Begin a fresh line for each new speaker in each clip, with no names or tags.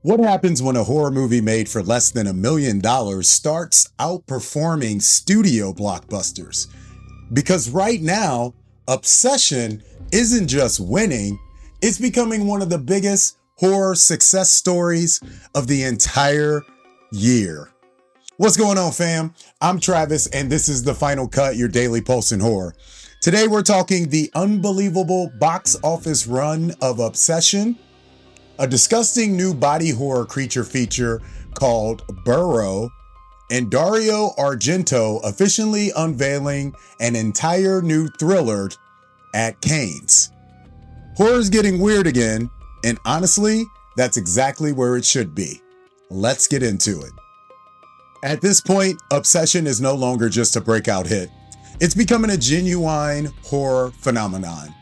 What happens when a horror movie made for less than $1 million starts outperforming studio blockbusters? Because right now, Obsession isn't just winning, it's becoming one of the biggest horror success stories of the entire year. What's going on, fam? I'm Travis, and this is the Final Cut, your daily pulse in horror. Today, we're talking the unbelievable box office run of Obsession, a disgusting new body horror creature feature called Burrow, and Dario Argento officially unveiling an entire new thriller at Cannes. Horror's getting weird again, and honestly, that's exactly where it should be. Let's get into it. At this point, Obsession is no longer just a breakout hit. It's becoming a genuine horror phenomenon.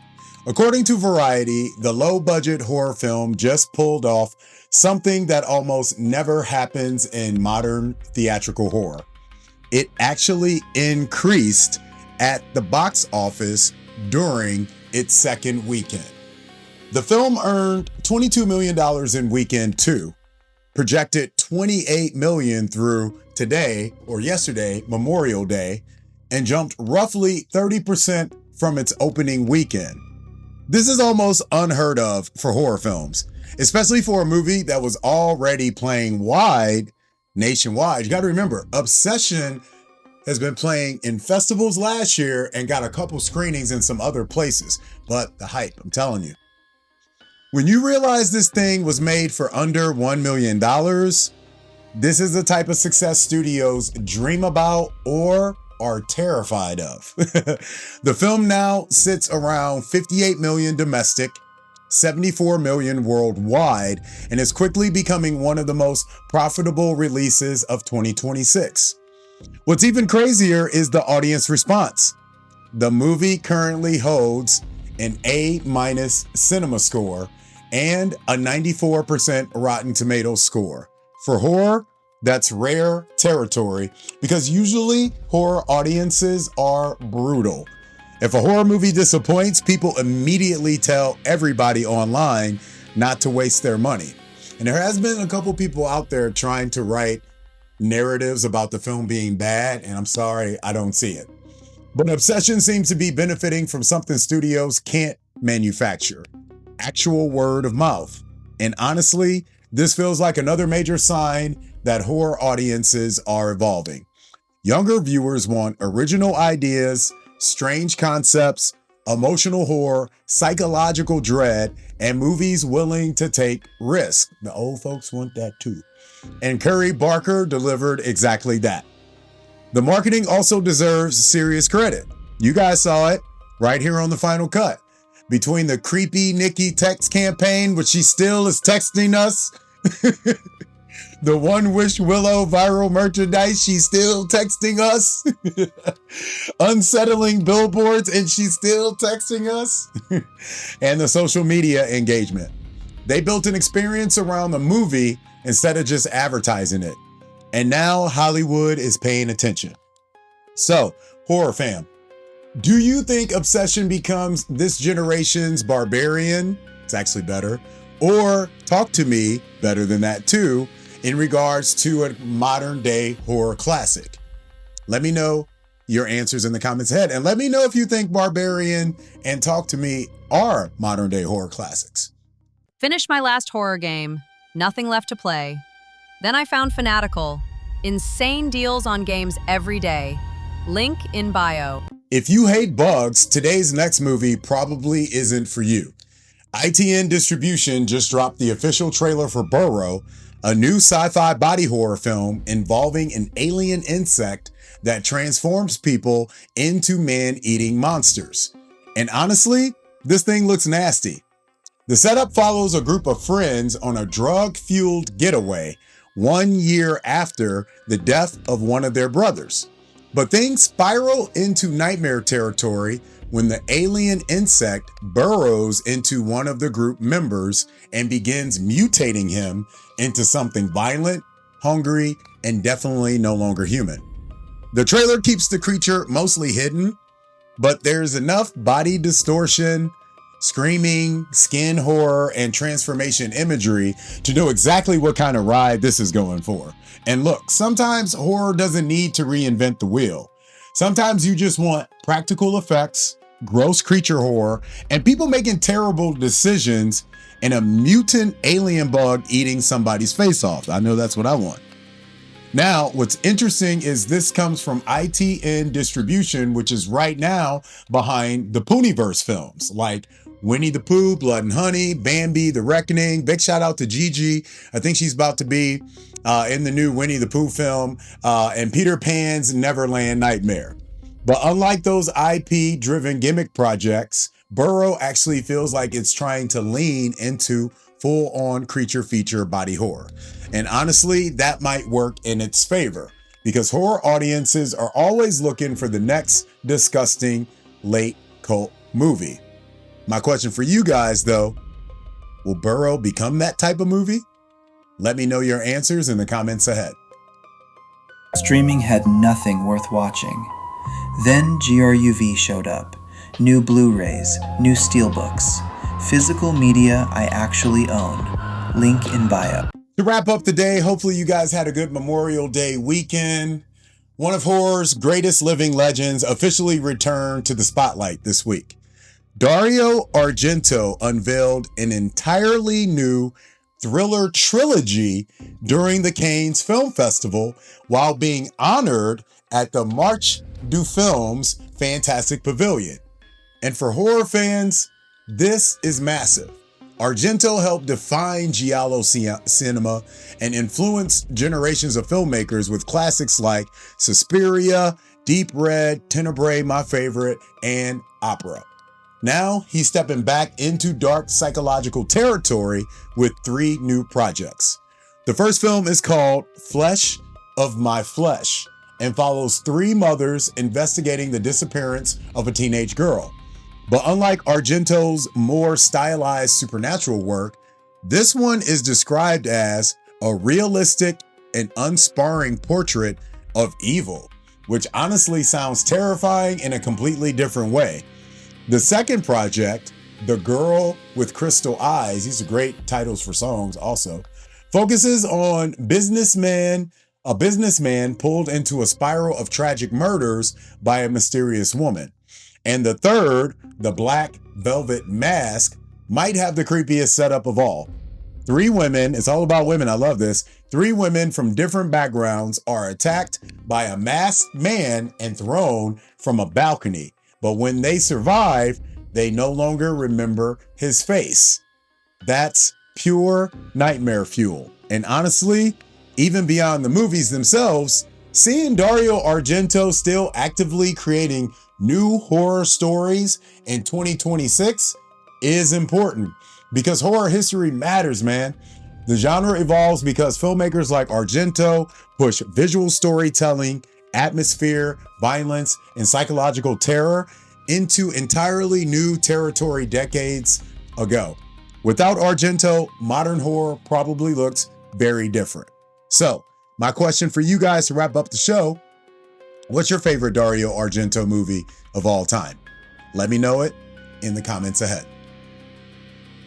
According to Variety, the low-budget horror film just pulled off something that almost never happens in modern theatrical horror. It actually increased at the box office during its second weekend. The film earned $22 million in weekend two, projected $28 million through today or yesterday, Memorial Day, and jumped roughly 30% from its opening weekend. This is almost unheard of for horror films, especially for a movie that was already playing nationwide. You got to remember, Obsession has been playing in festivals last year and got a couple screenings in some other places. But the hype, I'm telling you. When you realize this thing was made for under $1 million, this is the type of success studios dream about or are terrified of. The film now sits around 58 million domestic, 74 million worldwide, and is quickly becoming one of the most profitable releases of 2026. What's even crazier is the audience response. The movie currently holds an A- cinema score and a 94% Rotten Tomatoes score. For horror, that's rare territory because usually horror audiences are brutal. If a horror movie disappoints, people immediately tell everybody online not to waste their money. And there has been a couple people out there trying to write narratives about the film being bad, and I'm sorry, I don't see it. But Obsession seems to be benefiting from something studios can't manufacture: actual word of mouth. And honestly, this feels like another major sign that horror audiences are evolving. Younger viewers want original ideas, strange concepts, emotional horror, psychological dread, and movies willing to take risks. The old folks want that too. And Curry Barker delivered exactly that. The marketing also deserves serious credit. You guys saw it right here on the Final Cut. Between the creepy Nikki text campaign, which she still is texting us, the One Wish Willow viral merchandise, she's still texting us. Unsettling billboards, and she's still texting us. And the social media engagement. They built an experience around the movie instead of just advertising it. And now Hollywood is paying attention. So, horror fam, do you think Obsession becomes this generation's Barbarian? It's actually better. Or Talk to Me, better than that too, in regards to a modern day horror classic? Let me know your answers in the comments ahead. And let me know if you think Barbarian and Talk to Me are modern day horror classics.
Finished my last horror game. Nothing left to play. Then I found Fanatical. Insane deals on games every day. Link in bio.
If you hate bugs, today's next movie probably isn't for you. ITN Distribution just dropped the official trailer for Burrow, a new sci-fi body horror film involving an alien insect that transforms people into man-eating monsters. And honestly, this thing looks nasty. The setup follows a group of friends on a drug-fueled getaway 1 year after the death of one of their brothers. But things spiral into nightmare territory when the alien insect burrows into one of the group members and begins mutating him into something violent, hungry, and definitely no longer human. The trailer keeps the creature mostly hidden, but there's enough body distortion, screaming, skin horror, and transformation imagery to know exactly what kind of ride this is going for. And look, sometimes horror doesn't need to reinvent the wheel. Sometimes you just want practical effects, gross creature horror, and people making terrible decisions and a mutant alien bug eating somebody's face off. I know that's what I want. Now, what's interesting is this comes from ITN Distribution, which is right now behind the Pooniverse films like Winnie the Pooh, Blood and Honey, Bambi, The Reckoning. Big shout out to Gigi. I think she's about to be in the new Winnie the Pooh film, and Peter Pan's Neverland Nightmare. But unlike those IP-driven gimmick projects, Burrow actually feels like it's trying to lean into full-on creature feature body horror. And honestly, that might work in its favor because horror audiences are always looking for the next disgusting late cult movie. My question for you guys, though, will Burrow become that type of movie? Let me know your answers in the comments ahead.
Streaming had nothing worth watching. Then GRUV showed up. New Blu-rays, new steelbooks, physical media I actually own. Link in bio.
To wrap up the day, hopefully you guys had a good Memorial Day weekend. One of horror's greatest living legends officially returned to the spotlight this week. Dario Argento unveiled an entirely new thriller trilogy during the Cannes Film Festival while being honored at the Marche du Film's Fantastic Pavilion. And for horror fans, this is massive. Argento helped define giallo cinema and influenced generations of filmmakers with classics like Suspiria, Deep Red, Tenebrae, my favorite, and Opera. Now he's stepping back into dark psychological territory with 3 new projects. The first film is called Flesh of My Flesh and follows 3 mothers investigating the disappearance of a teenage girl. But unlike Argento's more stylized supernatural work, this one is described as a realistic and unsparing portrait of evil, which honestly sounds terrifying in a completely different way. The second project, The Girl with Crystal Eyes, these are great titles for songs also, focuses on a businessman pulled into a spiral of tragic murders by a mysterious woman. And the third, The Black Velvet Mask, might have the creepiest setup of all. 3 women, it's all about women, I love this. 3 women from different backgrounds are attacked by a masked man and thrown from a balcony. But when they survive, they no longer remember his face. That's pure nightmare fuel. And honestly, even beyond the movies themselves, seeing Dario Argento still actively creating new horror stories in 2026 is important because horror history matters, man. The genre evolves because filmmakers like Argento push visual storytelling, atmosphere, violence, and psychological terror into entirely new territory decades ago. Without Argento, modern horror probably looked very different. So, my question for you guys to wrap up the show: what's your favorite Dario Argento movie of all time? Let me know it in the comments ahead.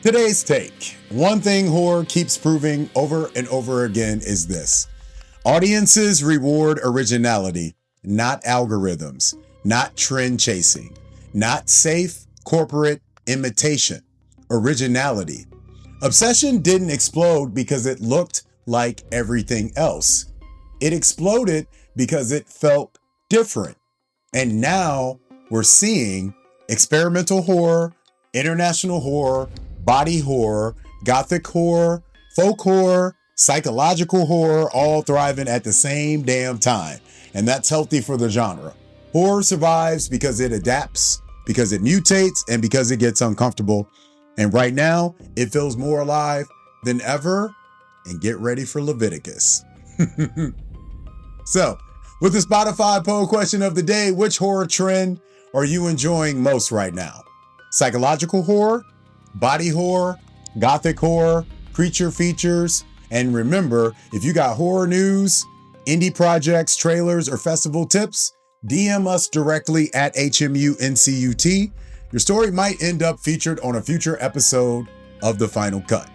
Today's take. One thing horror keeps proving over and over again is this: audiences reward originality, not algorithms, not trend chasing, not safe corporate imitation. Originality. Obsession didn't explode because it looked like everything else. It exploded because it felt different. And now we're seeing experimental horror, international horror, body horror, gothic horror, folk horror, psychological horror, all thriving at the same damn time. And that's healthy for the genre. Horror survives because it adapts, because it mutates, and because it gets uncomfortable. And right now, it feels more alive than ever. And get ready for Leviticus. So, with the Spotify poll question of the day, which horror trend are you enjoying most right now? Psychological horror, body horror, gothic horror, creature features. And remember, if you got horror news, indie projects, trailers, or festival tips, DM us directly at HMUNCUT. your story might end up featured on a future episode of The Final Cut.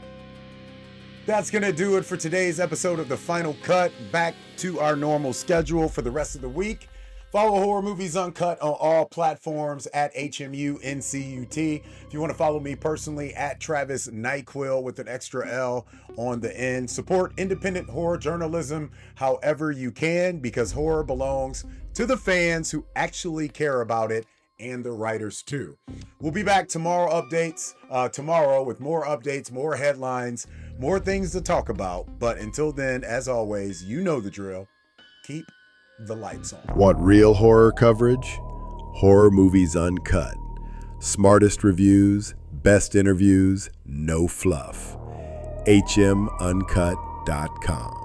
That's going to do it for today's episode of The Final Cut. Back to our normal schedule for the rest of the week. Follow Horror Movies Uncut on all platforms at HMUNCUT. If you want to follow me personally, at Travis Nyquil with an extra L on the end. Support independent horror journalism however you can, because horror belongs to the fans who actually care about it, and the writers too. We'll be back tomorrow with more updates, more headlines, more things to talk about. But until then, as always, you know the drill. Keep the lights on.
Want real horror coverage? Horror Movies Uncut. Smartest reviews, best interviews, no fluff. HMUncut.com.